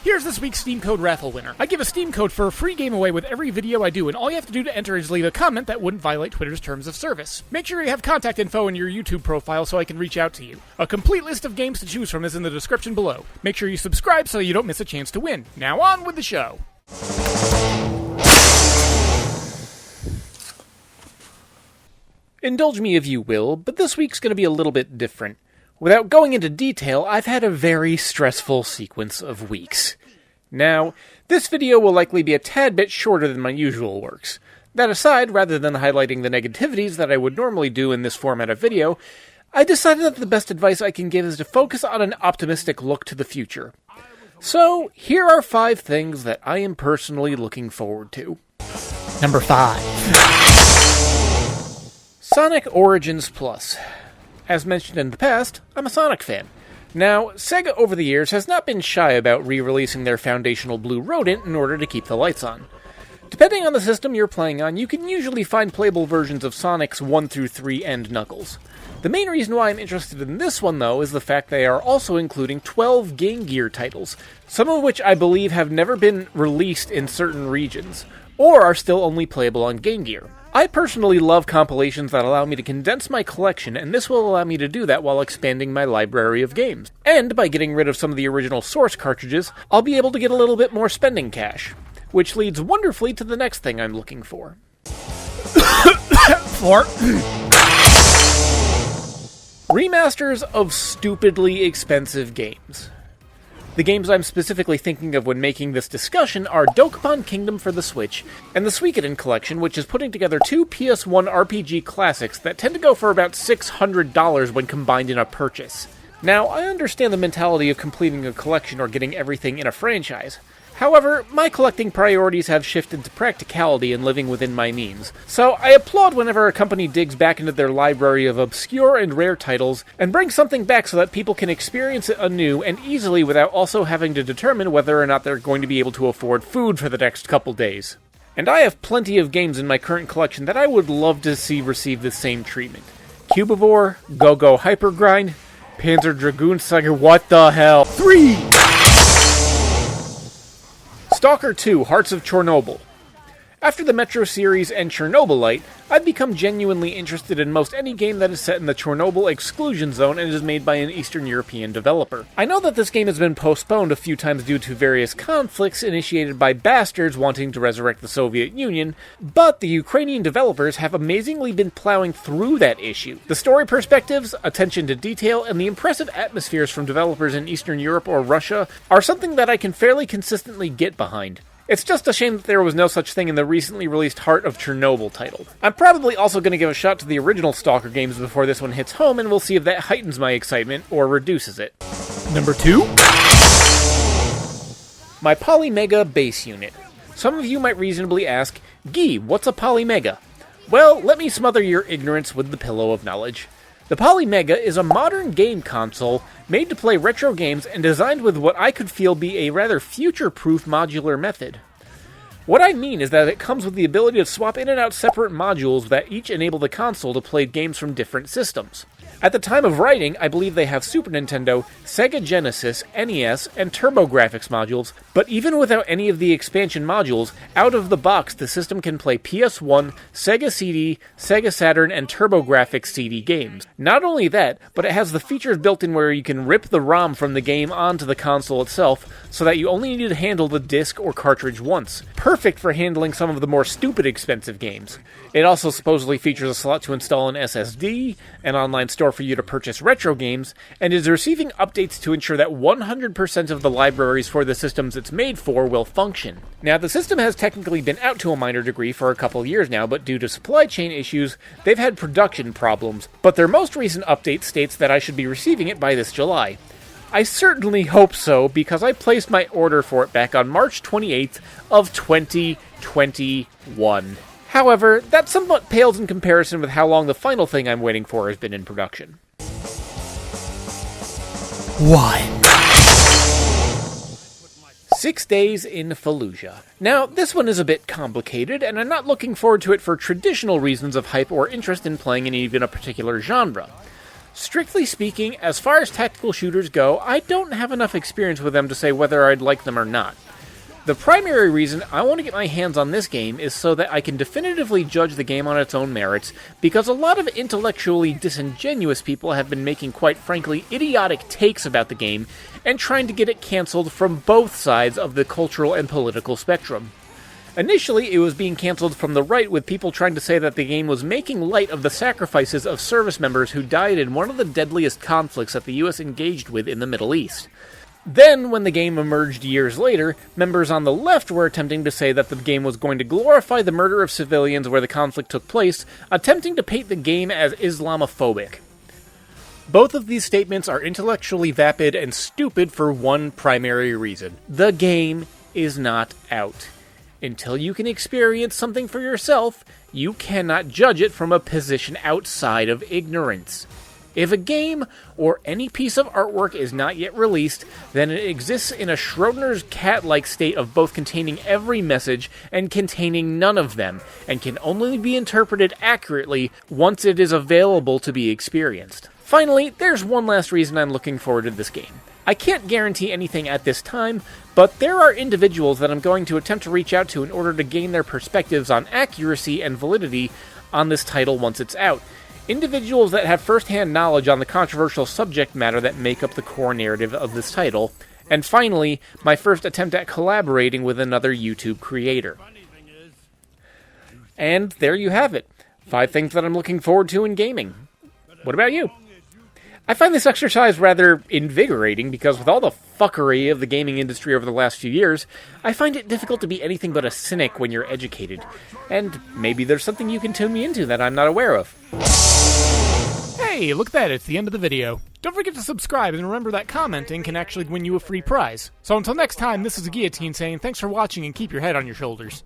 Here's this week's Steam Code raffle winner. I give a Steam Code for a free game away with every video I do, and all you have to do to enter is leave a comment that wouldn't violate Twitter's terms of service. Make sure you have contact info in your YouTube profile so I can reach out to you. A complete list of games to choose from is in the description below. Make sure you subscribe so you don't miss a chance to win. Now on with the show. Indulge me if you will, but this week's going to be a little bit different. Without going into detail, I've had a very stressful sequence of weeks. Now, this video will likely be a tad bit shorter than my usual works. That aside, rather than highlighting the negativities that I would normally do in this format of video, I decided that the best advice I can give is to focus on an optimistic look to the future. So, here are 5 things that I am personally looking forward to. Number 5. Sonic Origins Plus. As mentioned in the past, I'm a Sonic fan. Now, Sega over the years has not been shy about re-releasing their foundational Blue Rodent in order to keep the lights on. Depending on the system you're playing on, you can usually find playable versions of Sonic's 1 through 3 and Knuckles. The main reason why I'm interested in this one, though, is the fact they are also including 12 Game Gear titles, some of which I believe have never been released in certain regions, or are still only playable on Game Gear. I personally love compilations that allow me to condense my collection, and this will allow me to do that while expanding my library of games. And by getting rid of some of the original source cartridges, I'll be able to get a little bit more spending cash. Which leads wonderfully to the next thing I'm looking for. Remasters of stupidly expensive games. The games I'm specifically thinking of when making this discussion are Dokapon Kingdom for the Switch, and the Suikoden Collection, which is putting together 2 PS1 RPG classics that tend to go for about $600 when combined in a purchase. Now, I understand the mentality of completing a collection or getting everything in a franchise. However, my collecting priorities have shifted to practicality and living within my means, so I applaud whenever a company digs back into their library of obscure and rare titles and brings something back so that people can experience it anew and easily without also having to determine whether or not they're going to be able to afford food for the next couple days. And I have plenty of games in my current collection that I would love to see receive the same treatment. Cubivore, Go-Go Hypergrind, Panzer Dragoon Saga, what the hell? 3! Stalker 2, Hearts of Chernobyl. After the Metro series and Chernobylite, I've become genuinely interested in most any game that is set in the Chernobyl exclusion zone and is made by an Eastern European developer. I know that this game has been postponed a few times due to various conflicts initiated by bastards wanting to resurrect the Soviet Union, but the Ukrainian developers have amazingly been plowing through that issue. The story perspectives, attention to detail, and the impressive atmospheres from developers in Eastern Europe or Russia are something that I can fairly consistently get behind. It's just a shame that there was no such thing in the recently released Heart of Chernobyl title. I'm probably also going to give a shot to the original Stalker games before this one hits home, and we'll see if that heightens my excitement or reduces it. Number 2? My Polymega Base Unit. Some of you might reasonably ask, Guy, what's a Polymega? Well, let me smother your ignorance with the pillow of knowledge. The Polymega is a modern game console made to play retro games and designed with what I could feel be a rather future-proof modular method. What I mean is that it comes with the ability to swap in and out separate modules that each enable the console to play games from different systems. At the time of writing, I believe they have Super Nintendo, Sega Genesis, NES, and TurboGrafx modules, but even without any of the expansion modules, out of the box the system can play PS1, Sega CD, Sega Saturn, and TurboGrafx CD games. Not only that, but it has the features built in where you can rip the ROM from the game onto the console itself, so that you only need to handle the disc or cartridge once. Perfect for handling some of the more stupid expensive games. It also supposedly features a slot to install an SSD, an online store for you to purchase retro games, and is receiving updates to ensure that 100% of the libraries for the systems it's made for will function. Now, the system has technically been out to a minor degree for a couple years now, but due to supply chain issues, they've had production problems, but their most recent update states that I should be receiving it by this July. I certainly hope so, because I placed my order for it back on March 28th of 2021. However, that somewhat pales in comparison with how long the final thing I'm waiting for has been in production. 1. 6 Days in Fallujah. Now, this one is a bit complicated, and I'm not looking forward to it for traditional reasons of hype or interest in playing in even a particular genre. Strictly speaking, as far as tactical shooters go, I don't have enough experience with them to say whether I'd like them or not. The primary reason I want to get my hands on this game is so that I can definitively judge the game on its own merits, because a lot of intellectually disingenuous people have been making quite frankly idiotic takes about the game and trying to get it cancelled from both sides of the cultural and political spectrum. Initially, it was being cancelled from the right, with people trying to say that the game was making light of the sacrifices of service members who died in one of the deadliest conflicts that the US engaged with in the Middle East. Then, when the game emerged years later, members on the left were attempting to say that the game was going to glorify the murder of civilians where the conflict took place, attempting to paint the game as Islamophobic. Both of these statements are intellectually vapid and stupid for one primary reason. The game is not out. Until you can experience something for yourself, you cannot judge it from a position outside of ignorance. If a game or any piece of artwork is not yet released, then it exists in a Schrodinger's cat-like state of both containing every message and containing none of them, and can only be interpreted accurately once it is available to be experienced. Finally, there's one last reason I'm looking forward to this game. I can't guarantee anything at this time, but there are individuals that I'm going to attempt to reach out to in order to gain their perspectives on accuracy and validity on this title once it's out. Individuals that have first-hand knowledge on the controversial subject matter that make up the core narrative of this title. And finally, my first attempt at collaborating with another YouTube creator. And there you have it. 5 things that I'm looking forward to in gaming. What about you? I find this exercise rather invigorating because with all the fuckery of the gaming industry over the last few years, I find it difficult to be anything but a cynic when you're educated. And maybe there's something you can tune me into that I'm not aware of. Hey, look at that, it's the end of the video. Don't forget to subscribe, and remember that commenting can actually win you a free prize. So until next time, this is Gheeotine saying thanks for watching and keep your head on your shoulders.